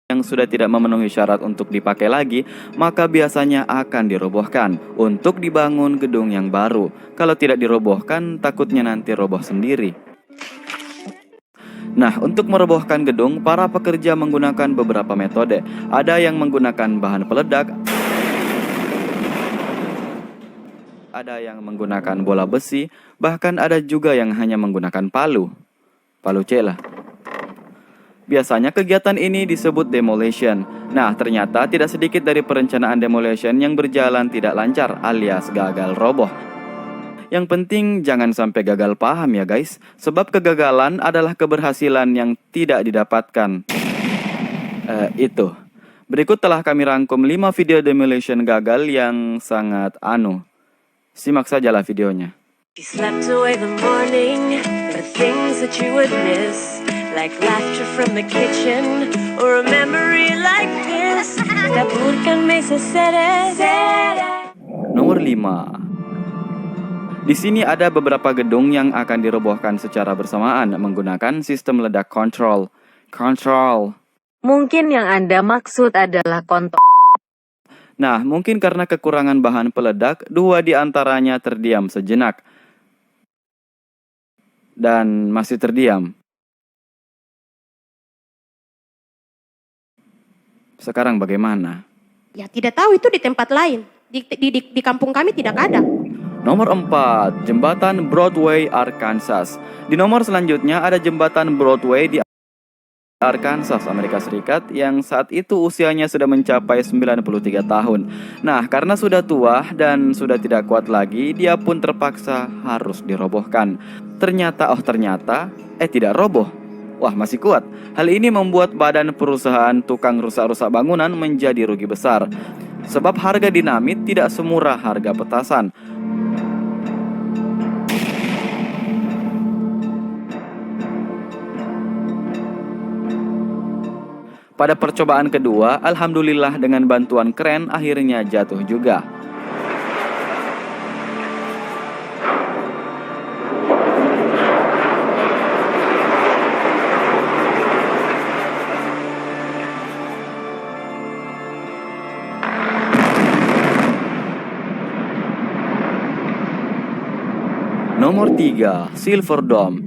yang sudah tidak memenuhi syarat untuk dipakai lagi, maka biasanya akan dirobohkan untuk dibangun gedung yang baru. Kalau tidak dirobohkan, takutnya nanti roboh sendiri. Nah, untuk merobohkan gedung, para pekerja menggunakan beberapa metode. Ada yang menggunakan bahan peledak, ada yang menggunakan bola besi, bahkan ada juga yang hanya menggunakan palu C lah. Biasanya kegiatan ini disebut demolition. Nah, ternyata tidak sedikit dari perencanaan demolition yang berjalan tidak lancar alias gagal roboh. Yang penting jangan sampai gagal paham ya guys, sebab kegagalan adalah keberhasilan yang tidak didapatkan. Itu. Berikut telah kami rangkum 5 video demolition gagal yang sangat Simak sajalah videonya. You slept away the morning, the things that you would miss, like laughter from the kitchen, or a memory like this. Taburkan mesa sere. Nomor 5. Di sini ada beberapa gedung yang akan dirobohkan secara bersamaan menggunakan sistem ledak control. Mungkin yang Anda maksud adalah kontor. Nah, mungkin karena kekurangan bahan peledak, 2 di antaranya terdiam sejenak. Dan masih terdiam. Sekarang bagaimana? Ya tidak tahu, itu di tempat lain. Di kampung kami tidak ada. Nomor 4, jembatan Broadway, Arkansas. Di nomor selanjutnya ada jembatan Broadway di Arkansas, Amerika Serikat, yang saat itu usianya sudah mencapai 93 tahun. Nah, karena sudah tua dan sudah tidak kuat lagi, dia pun terpaksa harus dirobohkan. Ternyata tidak roboh. Wah, masih kuat. Hal ini membuat badan perusahaan tukang rusak-rusak bangunan menjadi rugi besar. Sebab harga dinamit tidak semurah harga petasan. Pada percobaan kedua, alhamdulillah dengan bantuan kren akhirnya jatuh juga. Nomor 3, Silver Dome.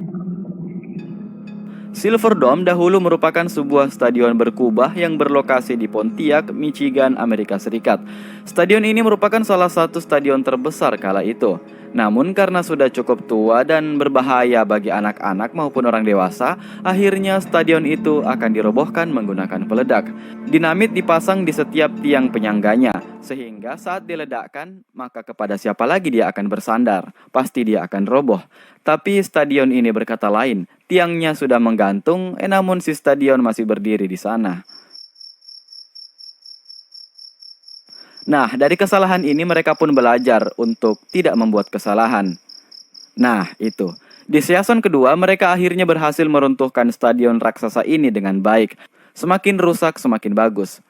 Silver Dome dahulu merupakan sebuah stadion berkubah yang berlokasi di Pontiac, Michigan, Amerika Serikat. Stadion ini merupakan salah satu stadion terbesar kala itu. Namun karena sudah cukup tua dan berbahaya bagi anak-anak maupun orang dewasa, akhirnya stadion itu akan dirobohkan menggunakan peledak. Dinamit dipasang di setiap tiang penyangganya, sehingga saat diledakkan, maka kepada siapa lagi dia akan bersandar? Pasti dia akan roboh. Tapi stadion ini berkata lain, tiangnya sudah menggantung, namun si stadion masih berdiri di sana. Nah, dari kesalahan ini mereka pun belajar untuk tidak membuat kesalahan. Nah, itu. Di season kedua, mereka akhirnya berhasil meruntuhkan stadion raksasa ini dengan baik. Semakin rusak, semakin bagus.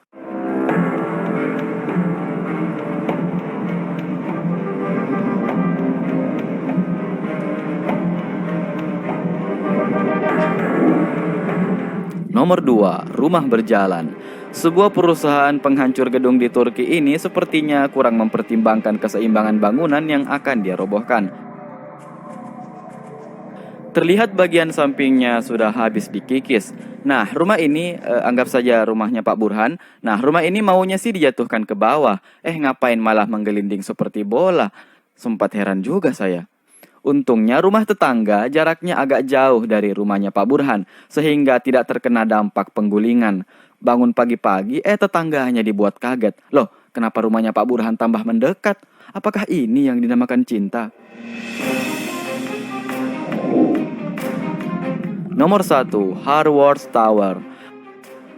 Nomor 2, rumah berjalan. Sebuah perusahaan penghancur gedung di Turki ini sepertinya kurang mempertimbangkan keseimbangan bangunan yang akan dia robohkan. Terlihat bagian sampingnya sudah habis dikikis. Nah, rumah ini, anggap saja rumahnya Pak Burhan. Nah, rumah ini maunya sih dijatuhkan ke bawah. Ngapain malah menggelinding seperti bola? Sempat heran juga saya. Untungnya rumah tetangga jaraknya agak jauh dari rumahnya Pak Burhan, sehingga tidak terkena dampak penggulingan. Bangun pagi-pagi, tetangganya dibuat kaget. Loh, kenapa rumahnya Pak Burhan tambah mendekat? Apakah ini yang dinamakan cinta? Nomor 1, Harworth Tower.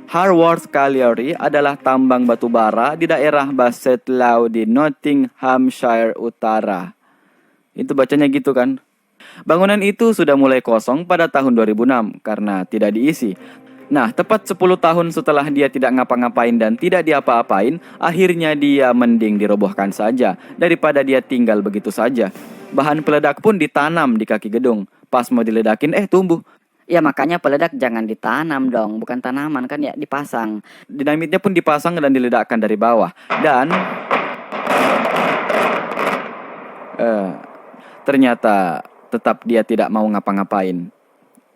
Harworth Colliery adalah tambang batu bara di daerah Bassetlaw di Nottinghamshire Utara. Itu bacanya gitu kan? Bangunan itu sudah mulai kosong pada tahun 2006 karena tidak diisi. Nah, tepat 10 tahun setelah dia tidak ngapa-ngapain dan tidak diapa-apain, akhirnya dia mending dirobohkan saja daripada dia tinggal begitu saja. Bahan peledak pun ditanam di kaki gedung. Pas mau diledakin, tumbuh. Ya makanya peledak jangan ditanam dong, bukan tanaman kan ya dipasang. Dinamitnya pun dipasang dan diledakkan dari bawah. Dan ternyata tetap dia tidak mau ngapa-ngapain.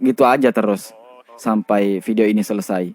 Gitu aja terus sampai video ini selesai.